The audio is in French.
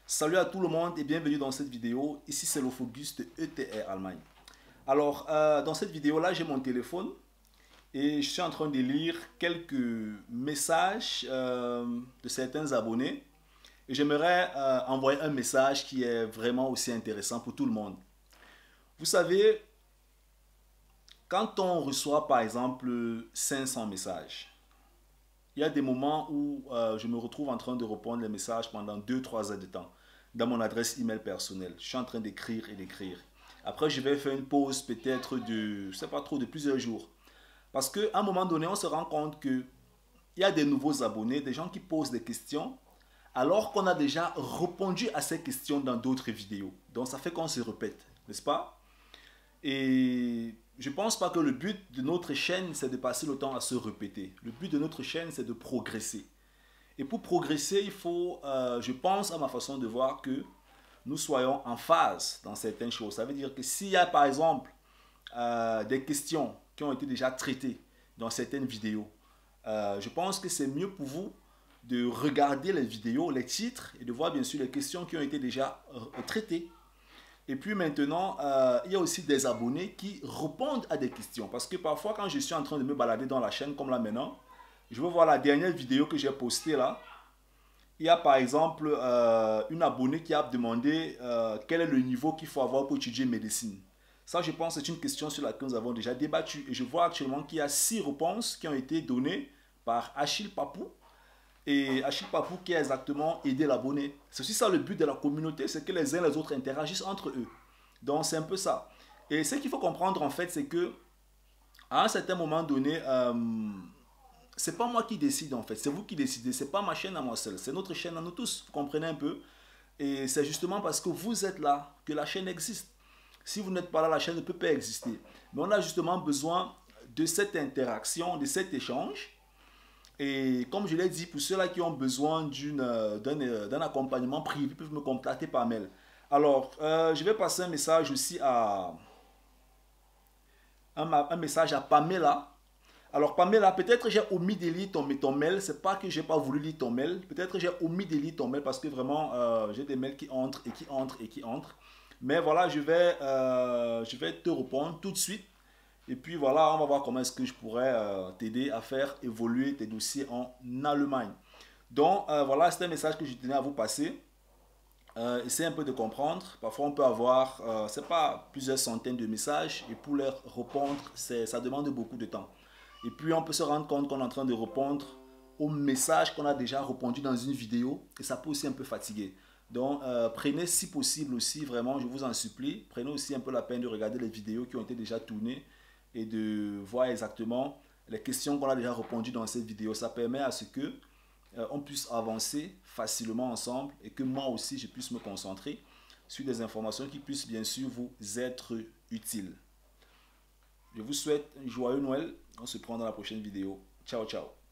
Salut à tout le monde et bienvenue dans cette vidéo. Ici c'est le Focus de ETR Allemagne. Alors dans cette vidéo là j'ai mon téléphone et je suis en train de lire quelques messages de certains abonnés et j'aimerais envoyer un message qui est vraiment aussi intéressant pour tout le monde. Vous savez, quand on reçoit par exemple 500 messages, il y a des moments où je me retrouve en train de répondre les messages pendant 2-3 heures de temps dans mon adresse email personnelle. Je suis en train d'écrire et d'écrire. Après, je vais faire une pause peut-être de, je sais pas trop, de plusieurs jours. Parce qu'à un moment donné, on se rend compte qu'il y a des nouveaux abonnés, des gens qui posent des questions, alors qu'on a déjà répondu à ces questions dans d'autres vidéos. Donc ça fait qu'on se répète, n'est-ce pas? Et je ne pense pas que le but de notre chaîne, c'est de passer le temps à se répéter. Le but de notre chaîne, c'est de progresser. Et pour progresser, il faut, je pense à ma façon de voir, que nous soyons en phase dans certaines choses. Ça veut dire que s'il y a par exemple des questions qui ont été déjà traitées dans certaines vidéos, je pense que c'est mieux pour vous de regarder les vidéos, les titres et de voir bien sûr les questions qui ont été déjà traitées. Et puis maintenant, il y a aussi des abonnés qui répondent à des questions. Parce que parfois, quand je suis en train de me balader dans la chaîne, comme là maintenant, je veux voir la dernière vidéo que j'ai postée là. Il y a par exemple une abonnée qui a demandé quel est le niveau qu'il faut avoir pour étudier médecine. Ça, je pense, c'est une question sur laquelle nous avons déjà débattu. Et je vois actuellement qu'il y a 6 réponses qui ont été données par Achille Papou. Et Achille Papou qui a exactement aidé l'abonné. C'est aussi ça le but de la communauté, c'est que les uns et les autres interagissent entre eux. Donc c'est un peu ça. Et ce qu'il faut comprendre en fait, c'est que à un certain moment donné, c'est pas moi qui décide en fait, c'est vous qui décidez. C'est pas ma chaîne à moi seul, c'est notre chaîne à nous tous. Vous comprenez un peu? Et c'est justement parce que vous êtes là que la chaîne existe. Si vous n'êtes pas là, la chaîne ne peut pas exister. Mais on a justement besoin de cette interaction, de cet échange. Et comme je l'ai dit, pour ceux-là qui ont besoin d'un accompagnement privé, ils peuvent me contacter par mail. Alors, je vais passer un message aussi un message à Pamela. Alors Pamela, peut-être j'ai omis de lire ton mail. C'est pas que j'ai pas voulu lire ton mail. Peut-être j'ai omis de lire ton mail parce que vraiment j'ai des mails qui entrent et qui entrent et qui entrent. Mais voilà, je vais te répondre tout de suite. Et puis voilà, on va voir comment est-ce que je pourrais t'aider à faire évoluer tes dossiers en Allemagne. Donc voilà, c'est un message que je tenais à vous passer. Essayez un peu de comprendre. Parfois, on peut avoir, c'est pas plusieurs centaines de messages et pour leur répondre, ça demande beaucoup de temps. Et puis, on peut se rendre compte qu'on est en train de répondre aux messages qu'on a déjà répondu dans une vidéo et ça peut aussi un peu fatiguer. Donc, prenez si possible aussi, vraiment, je vous en supplie, prenez aussi un peu la peine de regarder les vidéos qui ont été déjà tournées et de voir exactement les questions qu'on a déjà répondues dans cette vidéo. Ça permet à ce que on puisse avancer facilement ensemble et que moi aussi je puisse me concentrer sur des informations qui puissent bien sûr vous être utiles. Je vous souhaite un joyeux Noël. On se prend dans la prochaine vidéo. Ciao, ciao.